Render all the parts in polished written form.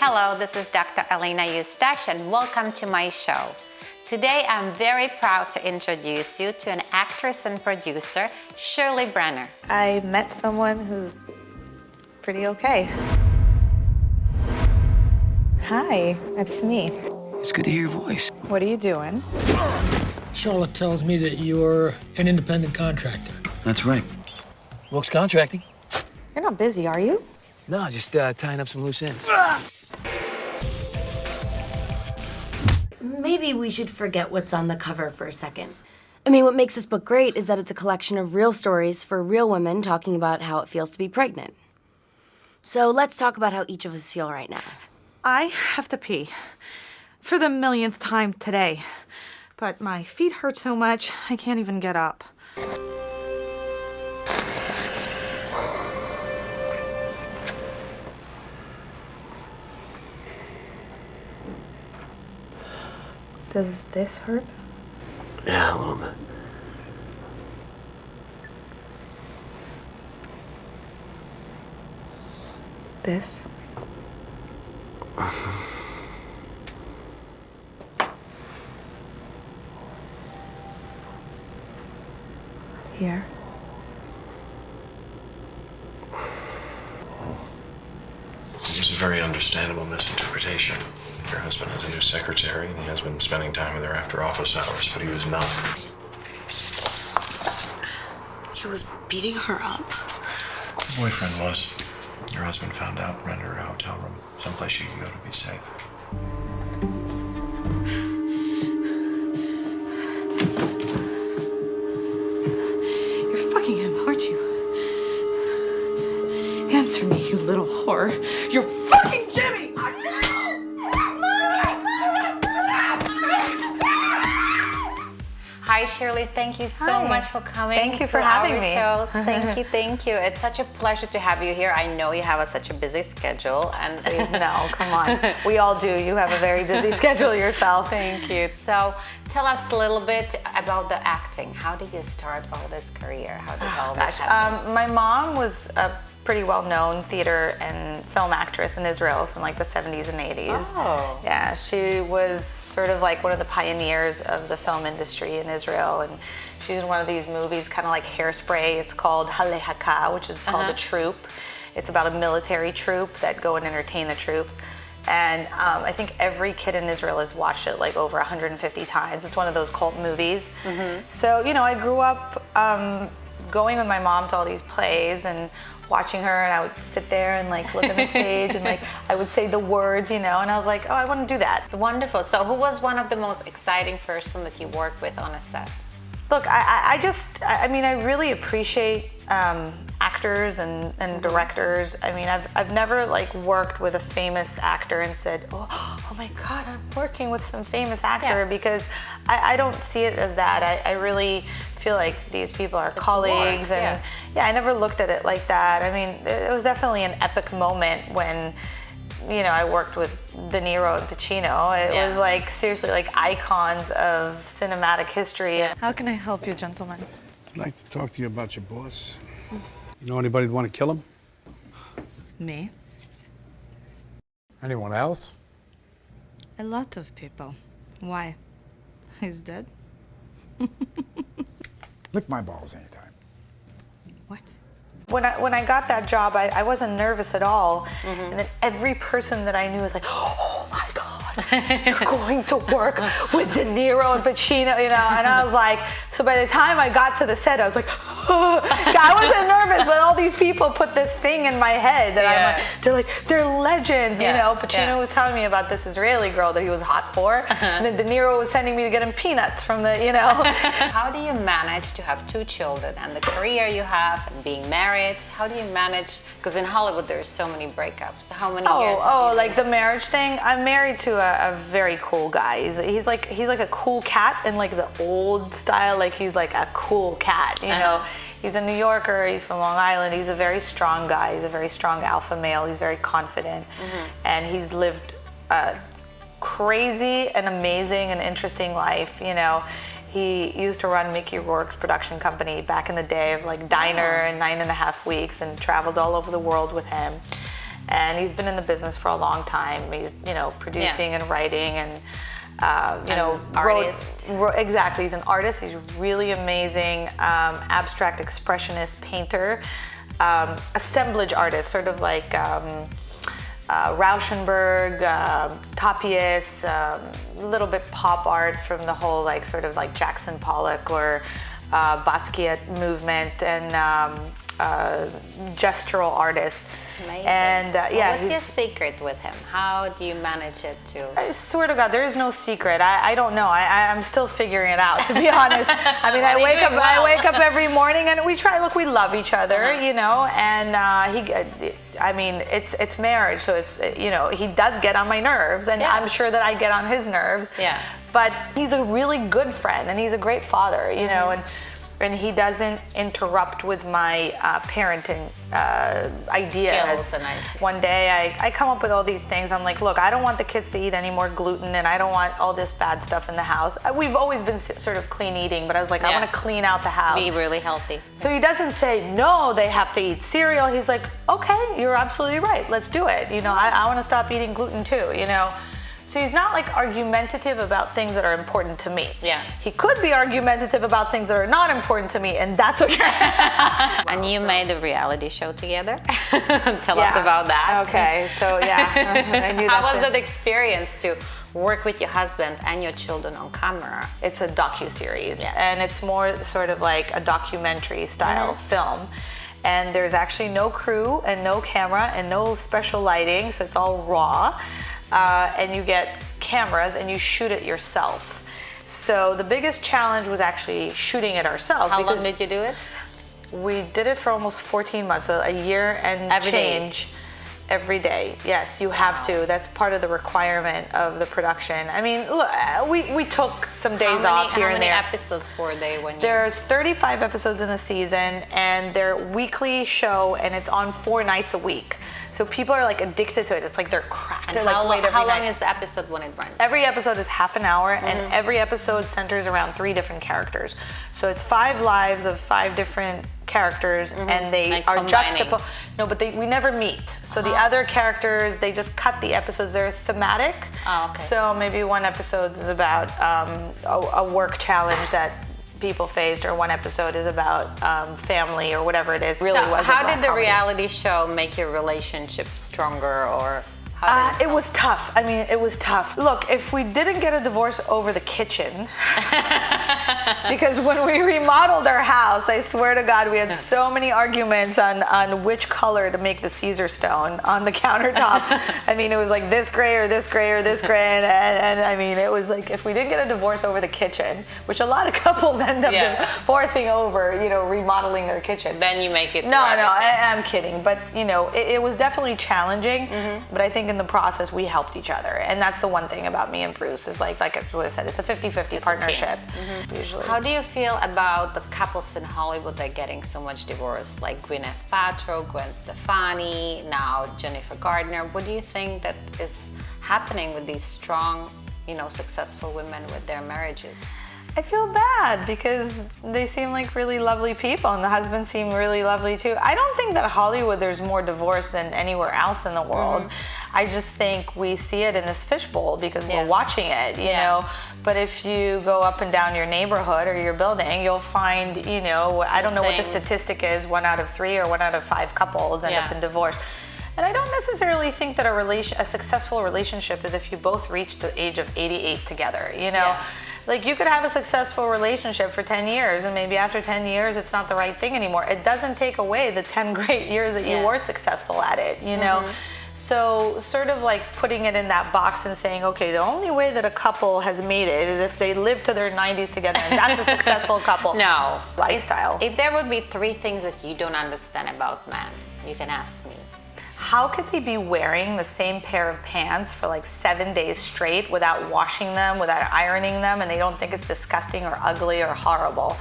Hello, this is Dr. Elena Eustache and welcome to my show. Today I'm very proud to introduce you to an actress and producer, Shirley Brener. I met someone who's pretty okay. Hi, it's me. It's good to hear your voice. What are you doing? Charlotte tells me that you're an independent contractor. That's right. Works contracting. You're not busy, are you? No, just tying up some loose ends. Maybe we should forget what's on the cover for a second. I mean, what makes this book great is that it's a collection of real stories for real women talking about how it feels to be pregnant. So let's talk about how each of us feel right now. I have to pee for the millionth time today, but my feet hurt so much I can't even get up. Does this hurt? Yeah, a little bit. This? Here? It was a very understandable misinterpretation. Your husband has a new secretary, and he has been spending time with her after office hours, but he was not. He was beating her up? Her boyfriend was. Your husband found out, rented her a hotel room, someplace she could go to be safe. You're fucking him, aren't you? Answer me, you little whore. You're fucking Jimmy! Hi Shirley, thank you so Hi. much for coming. Thank you for to having our me. Shows. Thank you, thank you. It's such a pleasure to have you here. I know you have such a busy schedule, and Please, no, come on. We all do. You have a very busy schedule yourself. Thank you. So tell us a little bit about the acting. How did you start all this career? How did all this happen? My mom was a pretty well-known theater and film actress in Israel from like the 70s and 80s. Oh. Yeah, she was sort of like one of the pioneers of the film industry in Israel, and she was in one of these movies, kind of like Hairspray. It's called Halehaka, which is called The Troop. It's about a military troop that go and entertain the troops. And I think every kid in Israel has watched it like over 150 times. It's one of those cult movies. So, you know, I grew up going with my mom to all these plays and watching her, and I would sit there and like look at the stage and like I would say the words, you know, and I was like, oh, I want to do that. Wonderful. So who was one of the most exciting person that you worked with on a set? Look, I mean, I really appreciate actors and directors. I mean, I've never like worked with a famous actor and said, oh my God, I'm working with some famous actor, because I don't see it as that. I really feel like these people are colleagues, and I never looked at it like that. I mean, it was definitely an epic moment when, you know, I worked with De Niro and Pacino. It was like seriously like icons of cinematic history. How can I help you, gentlemen? I'd like to talk to you about your boss. You know anybody who'd want to kill him? Me? Anyone else? A lot of people. Why? He's dead? Lick my balls anytime. What? When I got that job, I wasn't nervous at all. And then every person that I knew was like, oh my God, you're going to work with De Niro and Pacino, you know? And I was like, so by the time I got to the set, I was like, oh. I wasn't nervous, but all these people put this thing in my head that I'm like, they're legends, you know? Pacino was telling me about this Israeli girl that he was hot for. And then De Niro was sending me to get him peanuts from the, you know? How do you manage to have 2 children and the career you have and being married? How do you manage? Because in Hollywood there's so many breakups. How many years? Oh, like the marriage thing. I'm married to a very cool guy. He's like a cool cat in like the old style. Like he's like a cool cat, you know. He's a New Yorker. He's from Long Island. He's a very strong guy. He's a very strong alpha male. He's very confident, and he's lived a crazy and amazing and interesting life, you know. He used to run Mickey Rourke's production company back in the day of like Diner and 9.5 Weeks, and traveled all over the world with him. and he's been in the business for a long time. He's, you know, producing and writing and, you know, artist. Exactly, he's an artist. He's really amazing, abstract expressionist painter, assemblage artist, sort of like Rauschenberg, Tapies, a little bit pop art from the whole like sort of like Jackson Pollock or Basquiat movement, and gestural artist. Amazing. And well, what's your secret with him? How do you manage it to? I swear to God, there is no secret. I don't know. I'm still figuring it out, to be honest. I mean, I wake up every morning and we try. Look, we love each other, you know. And I mean, it's marriage, so it's, you know, he does get on my nerves, and I'm sure that I get on his nerves. Yeah. But he's a really good friend, and he's a great father, you know, and he doesn't interrupt with my parenting ideas. One day I come up with all these things. I'm like, look, I don't want the kids to eat any more gluten, and I don't want all this bad stuff in the house. We've always been sort of clean eating, but I was like, I want to clean out the house. Be really healthy. So he doesn't say, no, they have to eat cereal. He's like, okay, you're absolutely right. Let's do it. You know, I want to stop eating gluten too, you know. So he's not like argumentative about things that are important to me. Yeah. He could be argumentative about things that are not important to me, and that's okay. And you made a reality show together. Tell us about that. Okay, so yeah. I knew How was that experience to work with your husband and your children on camera? It's a docuseries, and it's more sort of like a documentary style film. And there's actually no crew and no camera and no special lighting, so it's all raw. And you get cameras and you shoot it yourself. So the biggest challenge was actually shooting it ourselves. How long did you do it? We did it for almost 14 months, so a year and change. Every day, yes, you have to. That's part of the requirement of the production. I mean, look, we took some days off here and there. How many episodes were they when you... There's 35 episodes in the season, and they're weekly show, and it's on 4 nights a week. So people are like addicted to it. It's like they're cracked. And how long is the episode when it runs? Every episode is half an hour, and every episode centers around 3 different characters. So it's 5 lives of 5 different characters, and they like are juxtaposed. No, but we never meet. So the other characters, they just cut the episodes. They're thematic. Oh, okay. So maybe one episode is about a work challenge that people faced, or one episode is about family or whatever it is. Really, so how did the reality show make your relationship stronger, or how did it was tough. I mean, it was tough. Look, if we didn't get a divorce over the kitchen, because when we remodeled our house, I swear to God, we had so many arguments on which color to make the Caesar stone on the countertop. I mean, it was like this gray or this gray or this gray, and I mean, it was like, if we didn't get a divorce over the kitchen, which a lot of couples end up divorcing over, you know, remodeling their kitchen. Then you make it. No, I'm kidding, but you know, it was definitely challenging. But I think in the process we helped each other, and that's the one thing about me and Bruce is like I said, it's a 50-50 partnership. Usually. How do you feel about the couples in Hollywood that are getting so much divorce, like Gwyneth Paltrow, Gwen Stefani, now Jennifer Gardner? What do you think that is happening with these strong, you know, successful women with their marriages? I feel bad because they seem like really lovely people, and the husbands seem really lovely too. I don't think that Hollywood there's more divorce than anywhere else in the world. I just think we see it in this fishbowl because we're watching it, you know. But if you go up and down your neighborhood or your building, you'll find, you know, I don't know what the statistic is, 1 out of 3 or 1 out of 5 couples end up in divorce. And I don't necessarily think that a successful relationship is if you both reach the age of 88 together, you know. Like, you could have a successful relationship for 10 years, and maybe after 10 years, it's not the right thing anymore. It doesn't take away the 10 great years that you were successful at it, you know? So sort of like putting it in that box and saying, okay, the only way that a couple has made it is if they live to their 90s together, and that's a successful couple. No. Lifestyle. If there would be 3 things that you don't understand about men, you can ask me. How could they be wearing the same pair of pants for like 7 days straight without washing them, without ironing them, and they don't think it's disgusting or ugly or horrible?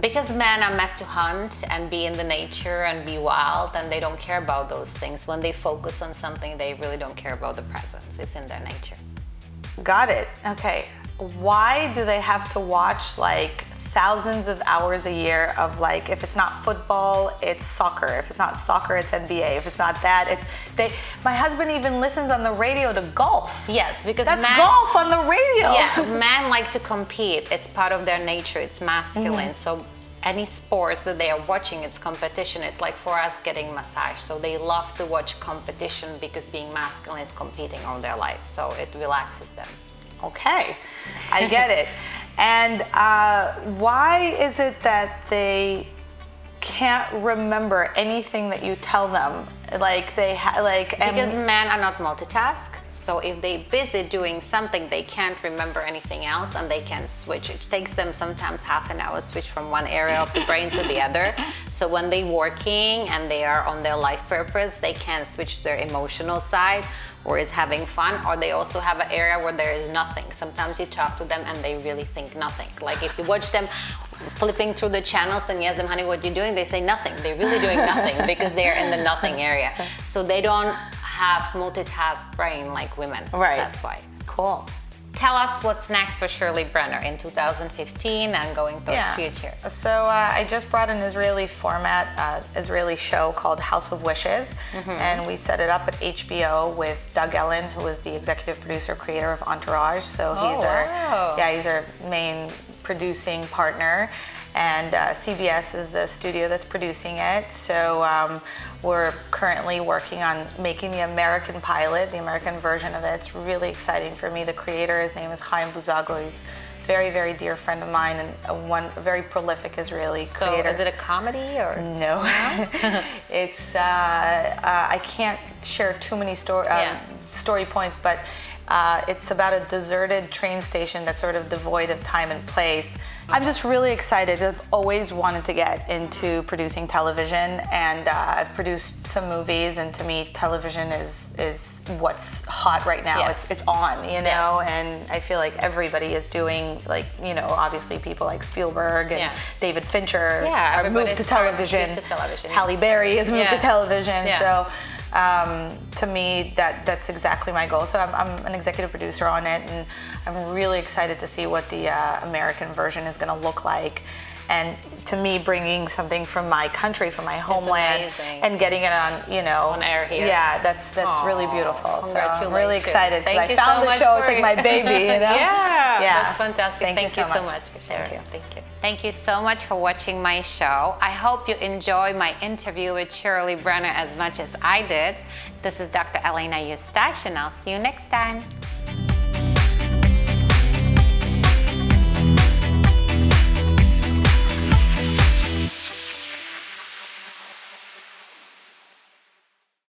Because men are meant to hunt and be in the nature and be wild, and they don't care about those things. When they focus on something, they really don't care about the presence. It's in their nature. Got it. Okay. Why do they have to watch like thousands of hours a year of like, if it's not football, it's soccer. If it's not soccer, it's NBA. If it's not that, my husband even listens on the radio to golf. Yes, because that's golf on the radio. Yeah, men like to compete. It's part of their nature. It's masculine. So any sport that they are watching, it's competition. It's like for us getting massage. So they love to watch competition because being masculine is competing all their life. So it relaxes them. Okay, I get it. And why is it that they can't remember anything that you tell them? Like because men are not multitask. So if they're busy doing something, they can't remember anything else, and they can switch. It takes them sometimes half an hour to switch from one area of the brain to the other. So when they're working and they are on their life purpose, they can switch to their emotional side, or is having fun, or they also have an area where there is nothing. Sometimes you talk to them and they really think nothing. Like if you watch them flipping through the channels and you ask them, honey, what are you doing? They say nothing. They're really doing nothing because they're in the nothing area. So they don't have multitask brain like women. Right. That's why. Cool. Tell us what's next for Shirley Brener in 2015 and going towards future. So I just brought an Israeli format, Israeli show called House of Wishes, and we set it up at HBO with Doug Ellen, who is the executive producer, creator of Entourage. So he's our main producing partner, and CBS is the studio that's producing it. So we're currently working on making the American pilot, the American version of it. It's really exciting for me. The creator, his name is Chaim Buzaglo. He's a very, very dear friend of mine, and a very prolific Israeli creator. So is it a comedy or? No. It's, I can't share too many story points, but it's about a deserted train station that's sort of devoid of time and place. I'm just really excited. I've always wanted to get into producing television, and I've produced some movies, and to me, television is what's hot right now. Yes. It's on, you know, and I feel like everybody is doing, like, you know, obviously people like Spielberg and David Fincher are moved to television. Halle Berry has moved to television. So to me, that's exactly my goal. So I'm an executive producer on it, and I'm really excited to see what the American version is going to look like. And to me, bringing something from my country, from my homeland, and getting it on, you know, on air here. Yeah, that's really beautiful. So I'm really Congratulations. excited because Thank I you found so the much show. for It's like my baby, you know? That's fantastic. Thank you so much for sharing. Thank you. Thank you so much for watching my show. I hope you enjoy my interview with Shirley Brener as much as I did. This is Dr. Elena Eustache, and I'll see you next time.